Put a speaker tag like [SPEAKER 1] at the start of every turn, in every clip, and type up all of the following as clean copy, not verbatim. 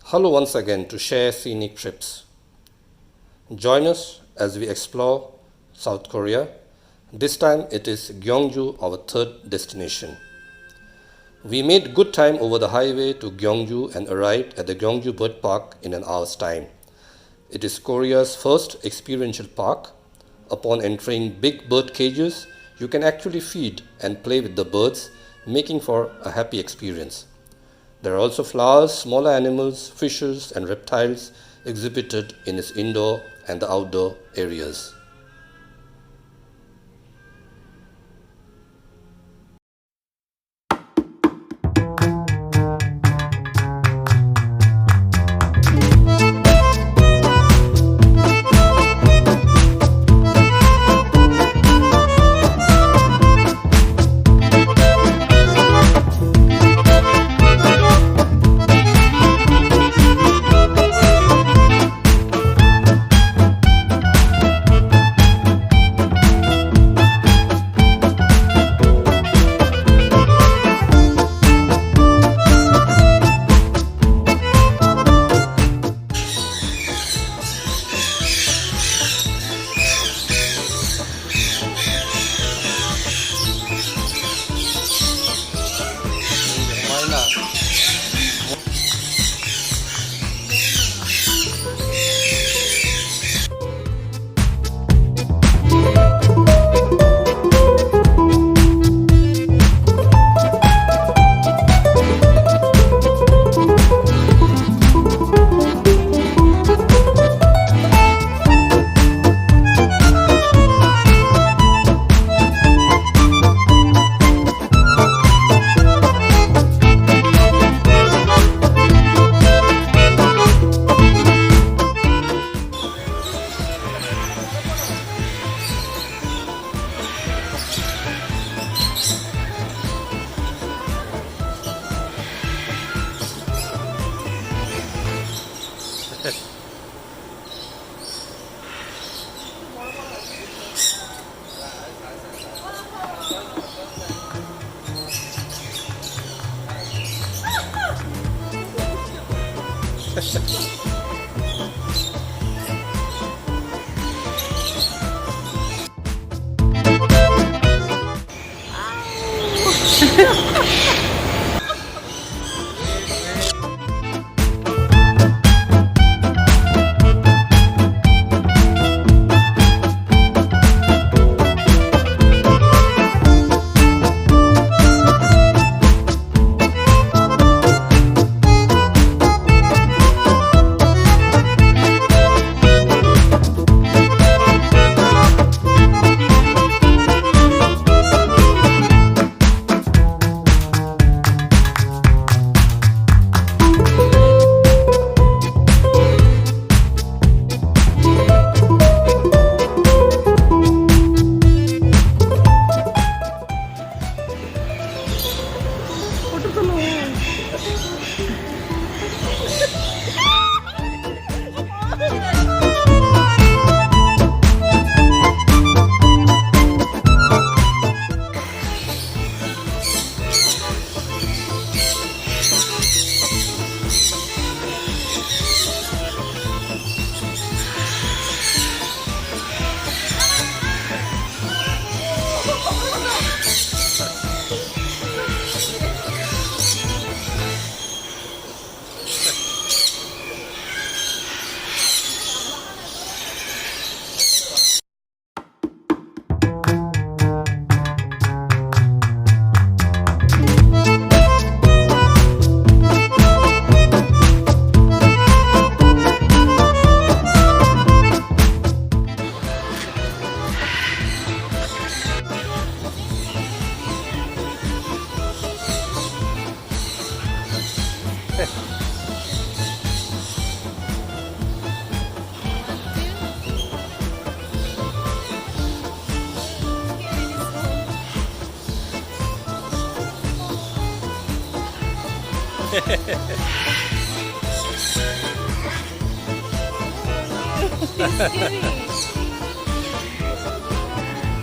[SPEAKER 1] Hello once again to share Scenic Trips. Join us as we explore South Korea. This time it is Gyeongju, our third destination. We made good time over the highway to Gyeongju and arrived at the Gyeongju Bird Park in an hour's time. It is Korea's first experiential park. Upon entering big bird cages, you can actually feed and play with the birds, making for a happy experience. There are also flowers, smaller animals, fishes and reptiles exhibited in its indoor and the outdoor areas.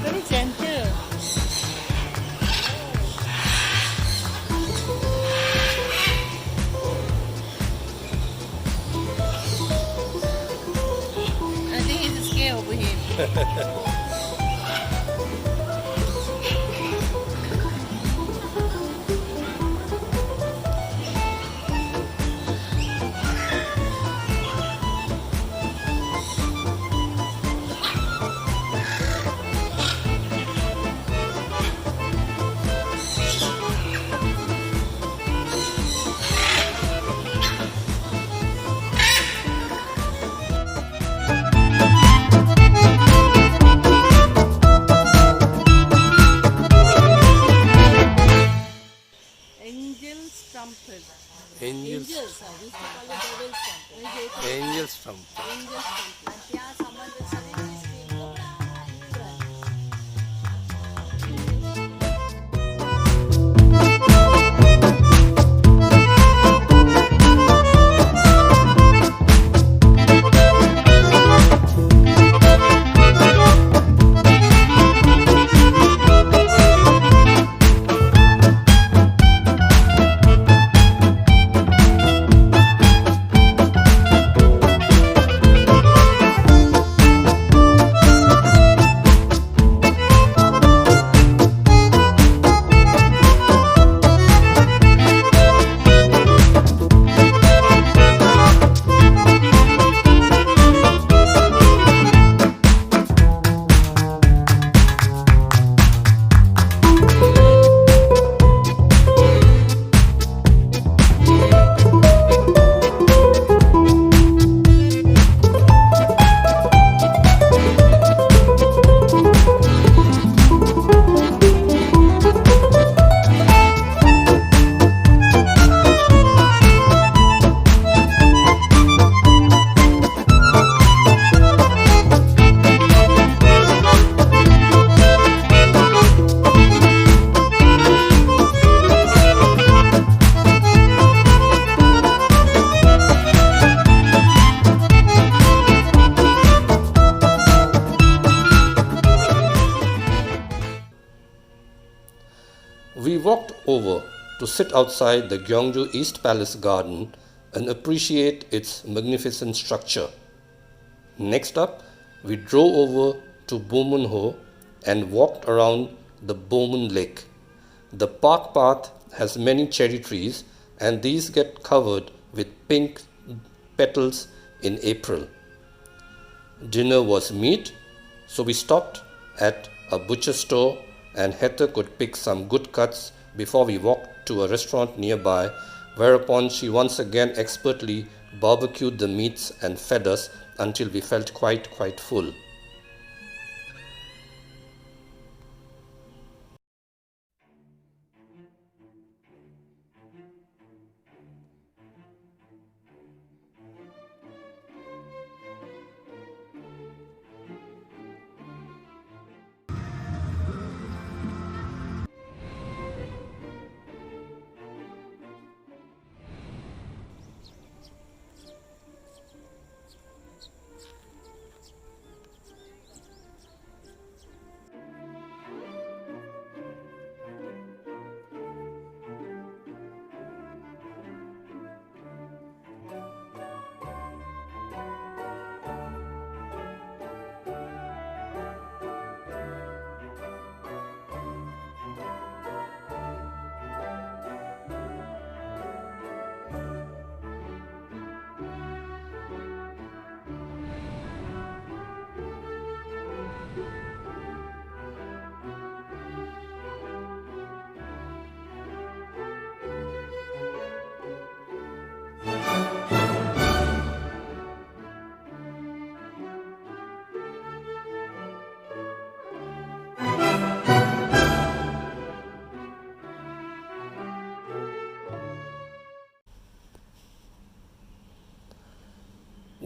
[SPEAKER 2] Very gentle. Angel's trumpet.
[SPEAKER 1] Angels.
[SPEAKER 2] We call it devil's trumpet.
[SPEAKER 1] Angels from.
[SPEAKER 2] Angel's trumpet. ત્યાં સંબંધ છે.
[SPEAKER 1] We walked over to sit outside the Gyeongju East Palace garden and appreciate its magnificent structure. Next up, we drove over to Bomunho and walked around the Bomun Lake. The park path has many cherry trees and these get covered with pink petals in April. Dinner was meat, so we stopped at a butcher store and Heather could pick some good cuts before we walked to a restaurant nearby, whereupon she once again expertly barbecued the meats and fed us until we felt quite full.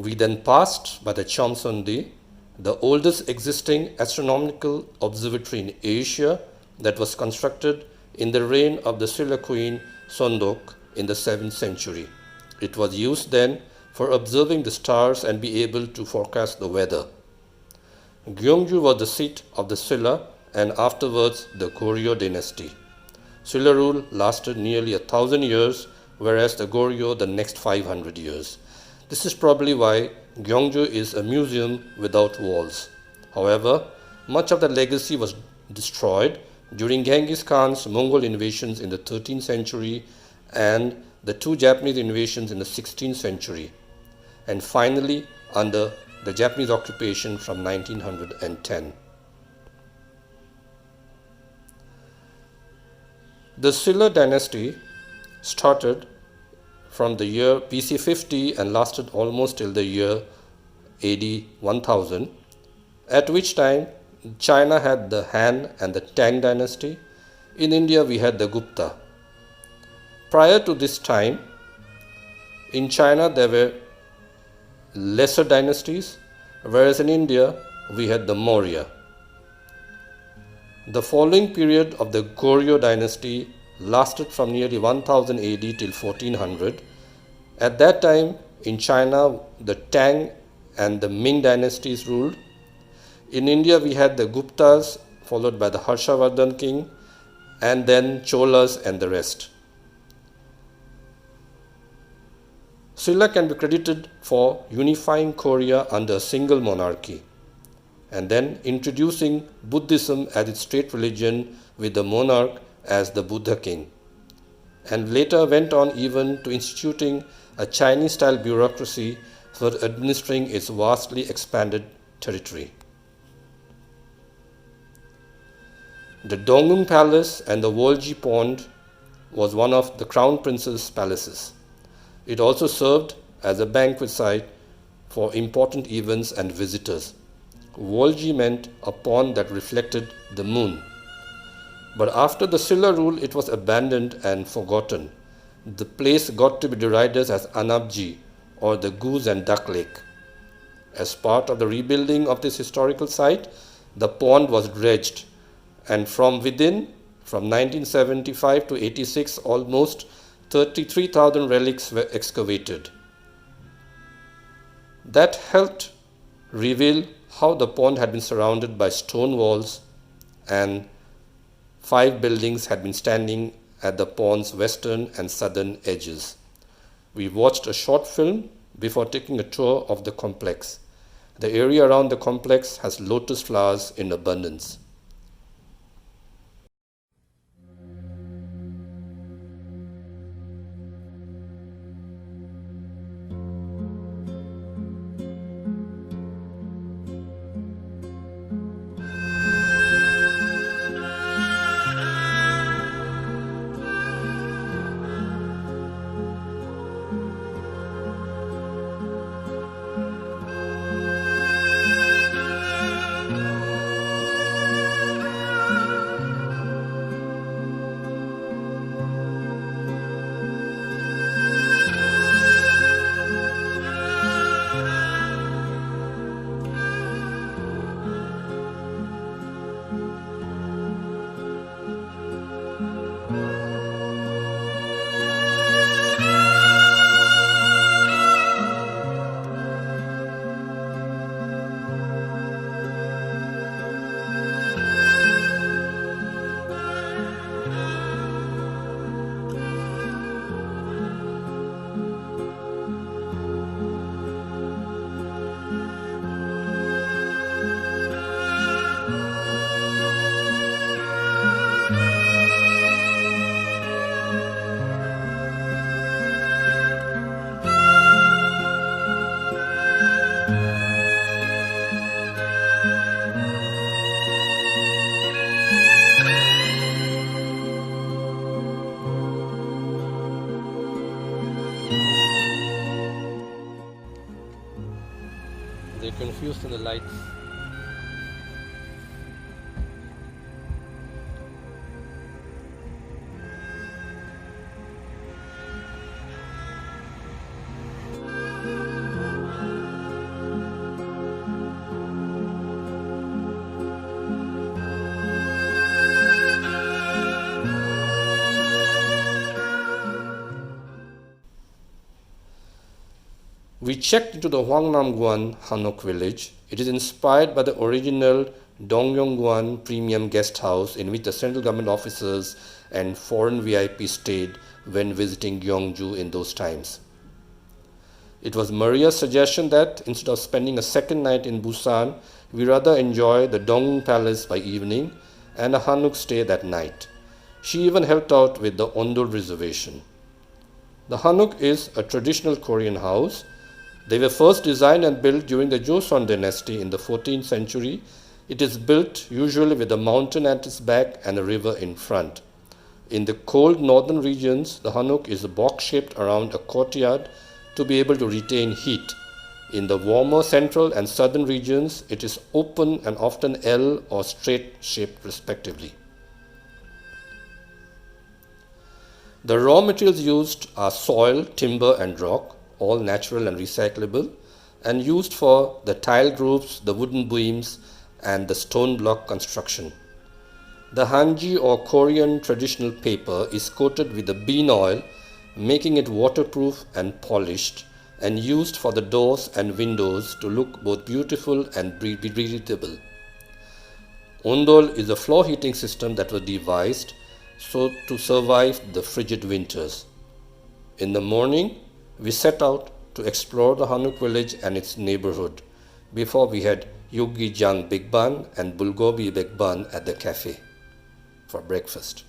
[SPEAKER 1] We then passed by the Cheonmachong, the oldest existing astronomical observatory in Asia that was constructed in the reign of the Silla queen Sondok in the 7th century. It was used then for observing the stars and be able to forecast the weather. Gyeongju was the seat of the Silla and afterwards the Goryeo dynasty. Silla rule lasted nearly 1,000 years, whereas the Goryeo the next 500 years. This is probably why Gyeongju is a museum without walls. However, much of the legacy was destroyed during Genghis Khan's Mongol invasions in the 13th century and the two Japanese invasions in the 16th century, and finally under the Japanese occupation from 1910. The Silla dynasty started from the year BC 50 and lasted almost till the year AD 1000, at which time China had the Han and the Tang dynasty. In India we had the Gupta. Prior to this time, in China there were lesser dynasties, whereas in India we had the Maurya. The following period of the Goryeo dynasty lasted from nearly 1000 AD till 1400. At that time in China the Tang and the Ming dynasties ruled. In India we had the Guptas followed by the Harshavardhan king and then Cholas and the rest. Silla can be credited for unifying Korea under a single monarchy and then introducing Buddhism as its state religion with the monarch as the Buddha king, and later went on even to instituting a Chinese-style bureaucracy for administering its vastly expanded territory. The Donggung Palace and the Wolji Pond was one of the Crown Prince's palaces. It also served as a banquet site for important events and visitors. Wolji meant a pond that reflected the moon. But after the Silla rule, it was abandoned and forgotten. The place got to be derided as Anabji, or the Goose and Duck Lake. As part of the rebuilding of this historical site, the pond was dredged, and from within, from 1975 to 86, almost 33,000 relics were excavated. That helped reveal how the pond had been surrounded by stone walls and 5 buildings had been standing at the pond's western and southern edges. We watched a short film before taking a tour of the complex. The area around the complex has lotus flowers in abundance. They're confused in the lights. We checked into the Hwangnamguan Hanok village. It is inspired by the original Donggung premium guest house in which the central government officers and foreign VIPs stayed when visiting Gyeongju in those times. It was Maria's suggestion that instead of spending a second night in Busan, we rather enjoy the Donggung Palace by evening and a Hanok stay that night. She even helped out with the Ondol reservation. The Hanok is a traditional Korean house. They were first designed and built during the Joseon dynasty in the 14th century. It is built usually with a mountain at its back and a river in front. In the cold northern regions, the Hanok is box-shaped around a courtyard to be able to retain heat. In the warmer central and southern regions, it is open and often L or straight-shaped respectively. The raw materials used are soil, timber and rock, all natural and recyclable, and used for the tiled roofs, the wooden beams, and the stone block construction. The hanji or Korean traditional paper is coated with the bean oil, making it waterproof and polished, and used for the doors and windows to look both beautiful and breathable. Ondol is a floor heating system that was devised so to survive the frigid winters. In the morning, we set out to explore the Hanok village and its neighborhood before we had Yogijang Big Bun and Bulgogi Big Bun at the cafe for breakfast.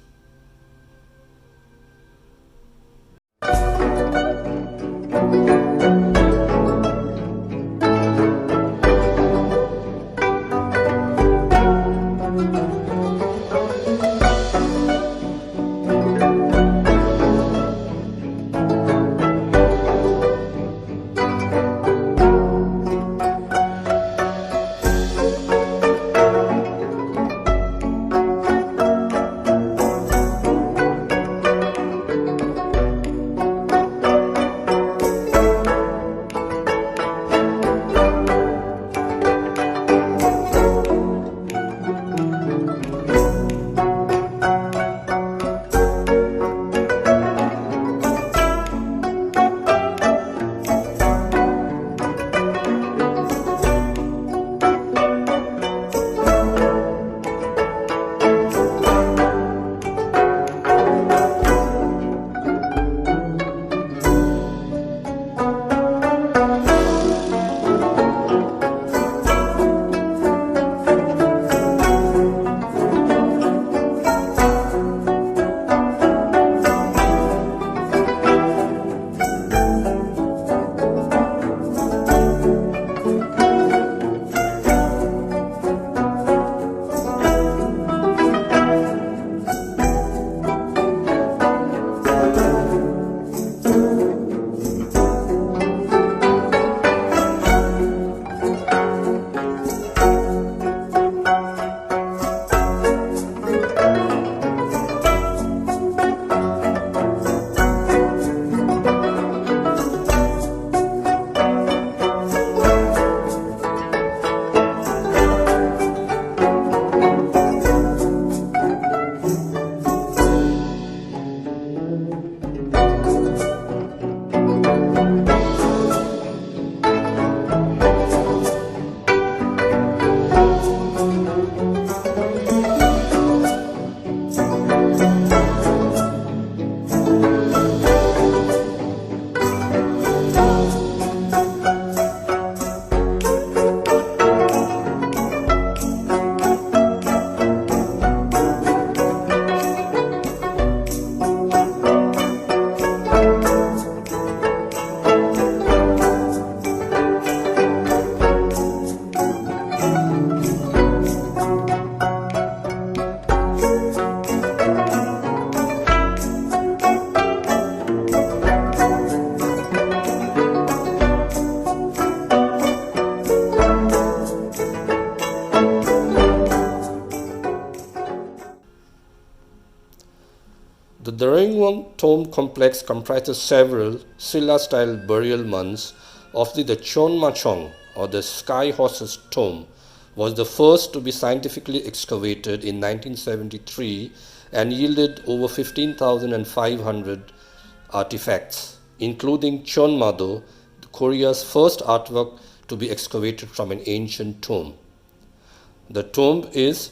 [SPEAKER 1] The Dareungwong tomb complex comprises several Silla-style burial mounds. Of the Cheonmachong, or the Sky Horse's tomb, was the first to be scientifically excavated in 1973 and yielded over 15,500 artifacts, including Cheonmado, Korea's first artwork to be excavated from an ancient tomb. The tomb is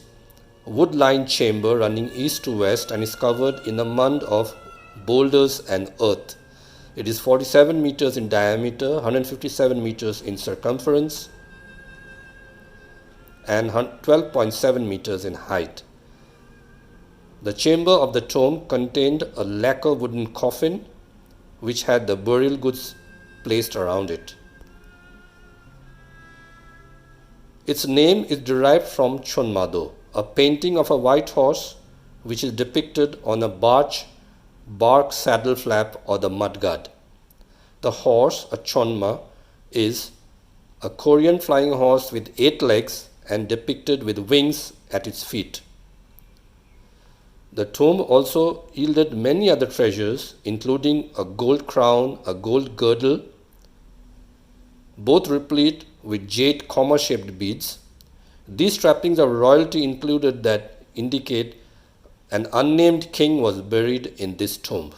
[SPEAKER 1] wood-lined chamber running east to west and is covered in a mound of boulders and earth. It is 47 meters in diameter, 157 meters in circumference, and 12.7 meters in height. The chamber of the tomb contained a lacquer wooden coffin which had the burial goods placed around it. Its name is derived from Cheonmachong, a painting of a white horse which is depicted on a bark saddle flap or the mudguard. The horse, a Cheonma, is a Korean flying horse with 8 legs and depicted with wings at its feet. The tomb also yielded many other treasures, including a gold crown, a gold girdle, both replete with jade comma-shaped beads. These trappings of royalty included that indicate an unnamed king was buried in this tomb.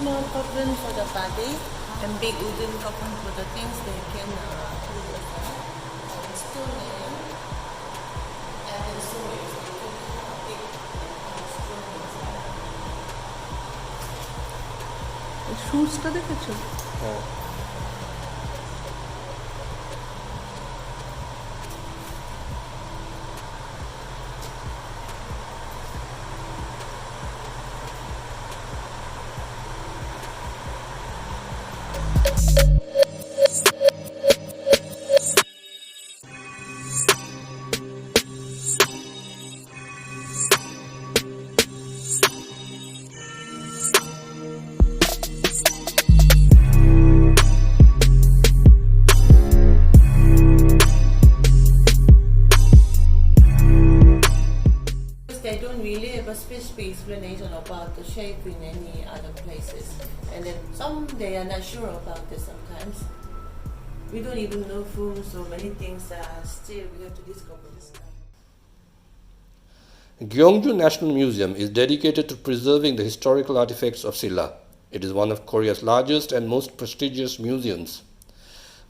[SPEAKER 2] Small coffin for the body and big wooden coffin for the things they can put the stone in. And then so it's big stone inside.
[SPEAKER 3] শুজটা দেখেছো?
[SPEAKER 2] Explanation about the shape in any other places, and then some they are not sure about this. Sometimes we don't even know from so many things. Still, we have to discover this stuff.
[SPEAKER 1] Gyeongju National Museum is dedicated to preserving the historical artifacts of Silla. It is one of Korea's largest and most prestigious museums.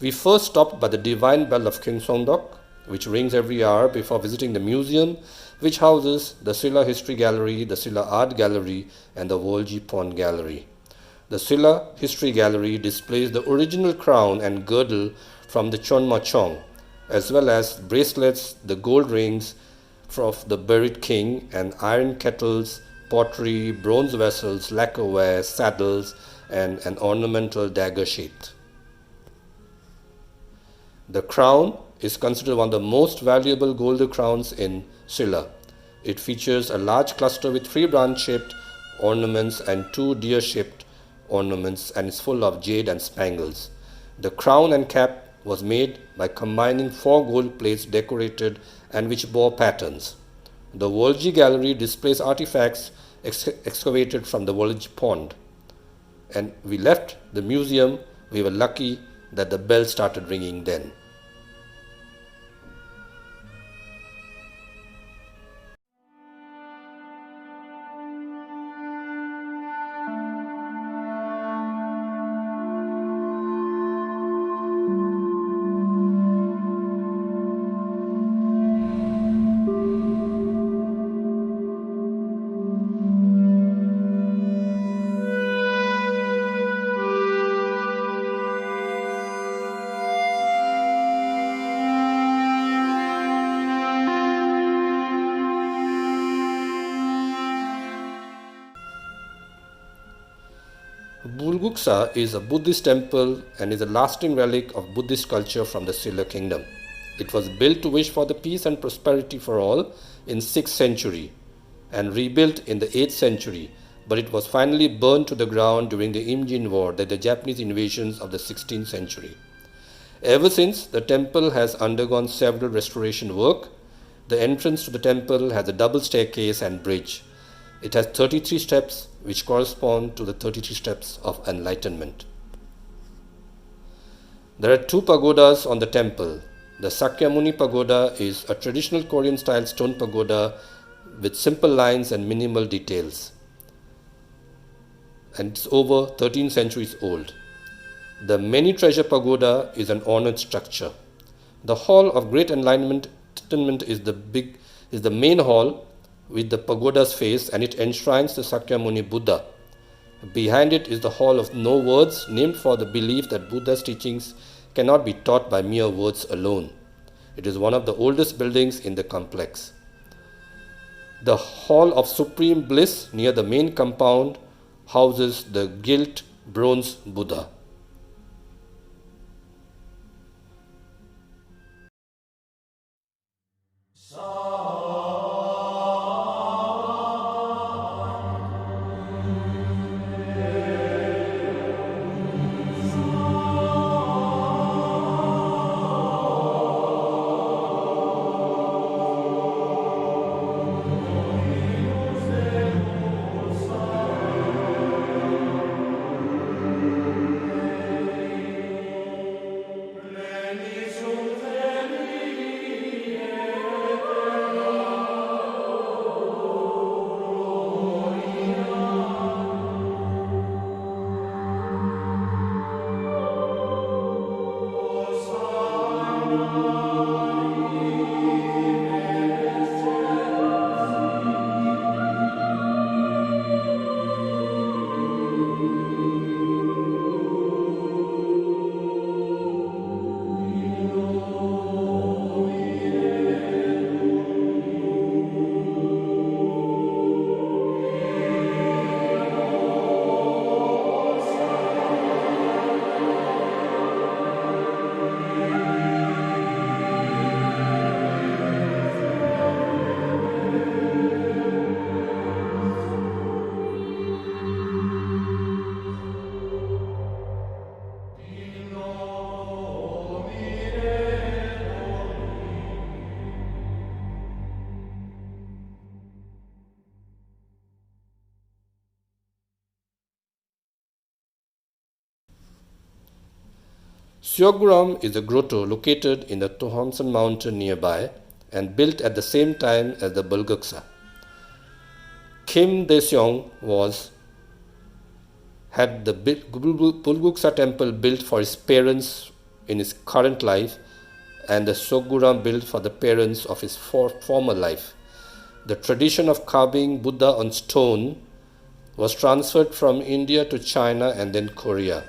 [SPEAKER 1] We first stopped by the Divine Bell of Gyeongju, which rings every hour before visiting the museum, which houses the Silla History Gallery, the Silla Art Gallery, and the Wolji Pond Gallery. The Silla History Gallery displays the original crown and girdle from the Cheonmachong, as well as bracelets, the gold rings of the buried king, and iron kettles, pottery, bronze vessels, lacquerware, saddles, and an ornamental dagger sheath. The crown is considered one of the most valuable gold crowns in Silla. It features a large cluster with 3 branch-shaped ornaments and 2 deer-shaped ornaments, and is full of jade and spangles. The crown and cap was made by combining 4 gold plates decorated and which bore patterns. The Wolji Gallery displays artifacts excavated from the Wolji Pond. And we left the museum. We were lucky that the bell started ringing then. Bulguksa is a Buddhist temple and is a lasting relic of Buddhist culture from the Silla kingdom. It was built to wish for the peace and prosperity for all in 6th century and rebuilt in the 8th century, but it was finally burned to the ground during the Imjin War, the Japanese invasions of the 16th century. Ever since, the temple has undergone several restoration work. The entrance to the temple has a double staircase and bridge. It has 33 steps, which correspond to the 33 steps of enlightenment. There are 2 pagodas on the temple. The Sakyamuni Pagoda is a traditional Korean-style stone pagoda with simple lines and minimal details, and it's over 13 centuries old. The Many Treasure Pagoda is an ornate structure. The Hall of Great Enlightenment is the main hall with the pagoda's face, and it enshrines the Sakyamuni Buddha. Behind it is the Hall of No Words, named for the belief that Buddha's teachings cannot be taught by mere words alone. It is one of the oldest buildings in the complex. The Hall of Supreme Bliss near the main compound houses the gilt bronze Buddha. Seokguram is a grotto located in the Tohonsan mountain nearby and built at the same time as the Bulguksa. Kim Dae-seong had the Bulguksa temple built for his parents in his current life, and the Seokguram built for the parents of his former life. The tradition of carving Buddha on stone was transferred from India to China and then Korea.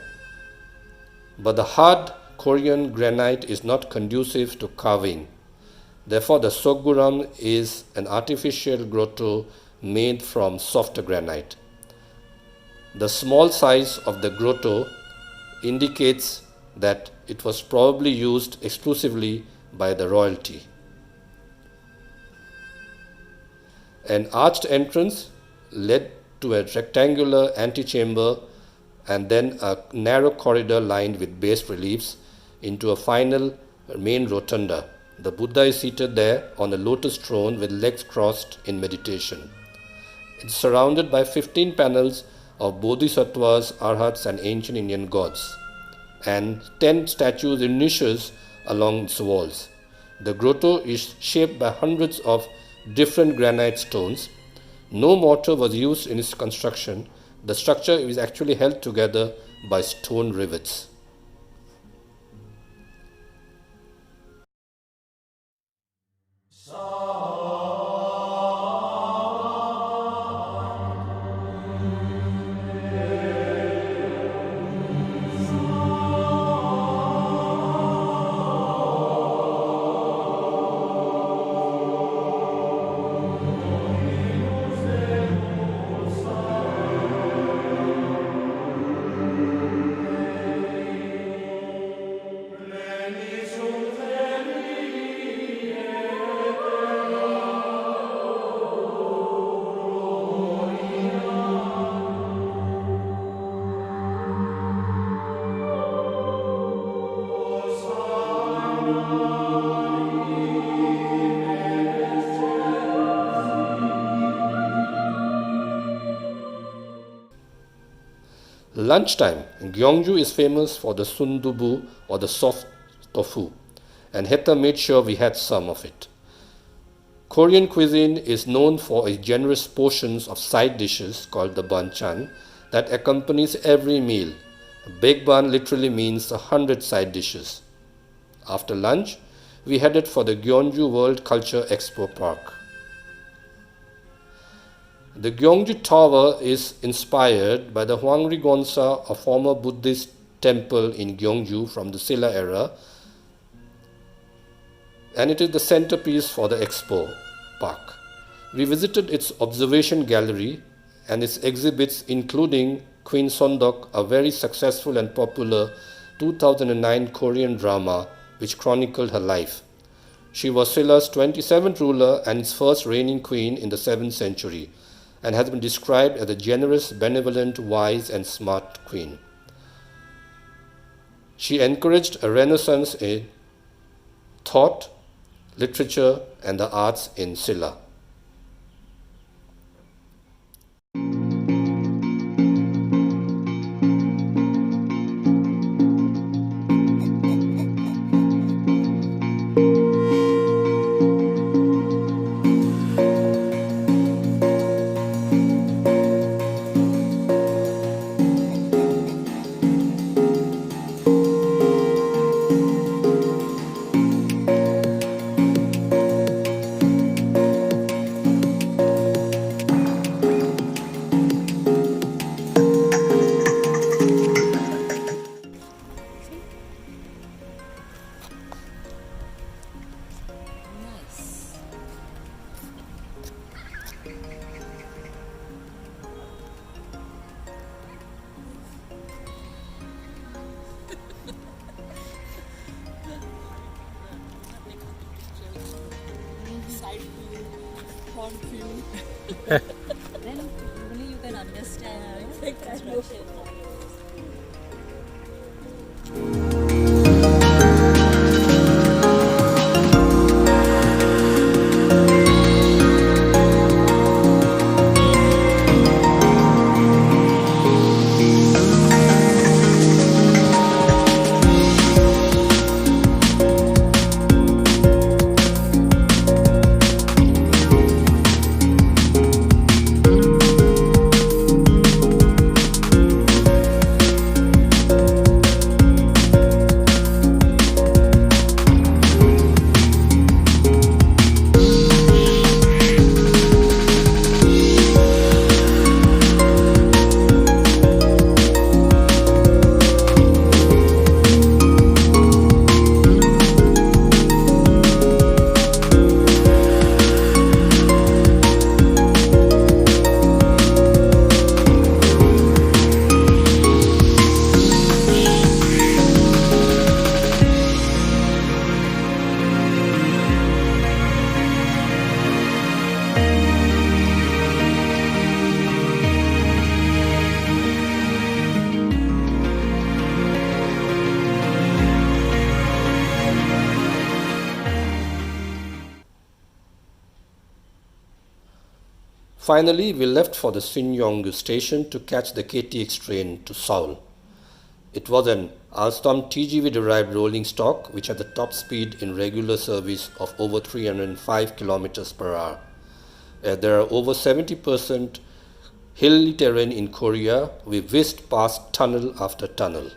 [SPEAKER 1] But the hard Korean granite is not conducive to carving. Therefore, the Seokguram is an artificial grotto made from softer granite. The small size of the grotto indicates that it was probably used exclusively by the royalty. An arched entrance led to a rectangular antechamber and then a narrow corridor lined with bas reliefs into a final main rotunda. The Buddha is seated there on a lotus throne with legs crossed in meditation. It is surrounded by 15 panels of bodhisattvas, arhats, and ancient Indian gods, and 10 statues in niches along its walls. The grotto is shaped by hundreds of different granite stones. No mortar was used in its construction. The structure is actually held together by stone rivets. Lunchtime, Gyeongju is famous for the sundubu or the soft tofu, and Heta made sure we had some of it. Korean cuisine is known for its generous portions of side dishes called the banchan that accompanies every meal. Big ban literally means 100 side dishes. After lunch, we headed for the Gyeongju World Culture Expo Park. The Gyeongju Tower is inspired by the Hwangnamguan, a former Buddhist temple in Gyeongju from the Silla era, and it is the centerpiece for the Expo Park. We visited its observation gallery and its exhibits, including Queen Sondok, a very successful and popular 2009 Korean drama which chronicled her life. She was Silla's 27th ruler and its first reigning queen in the 7th century, and has been described as a generous, benevolent, wise, and smart queen. She encouraged a renaissance in thought, literature, and the arts in Silla.
[SPEAKER 3] Then only you can understand construction.
[SPEAKER 1] Finally, we left for the Gyeongju station to catch the KTX train to Seoul. It was an Alstom TGV-derived rolling stock which had the top speed in regular service of over 305 km per hour. There are over 70% hilly terrain in Korea. We whizzed past tunnel after tunnel.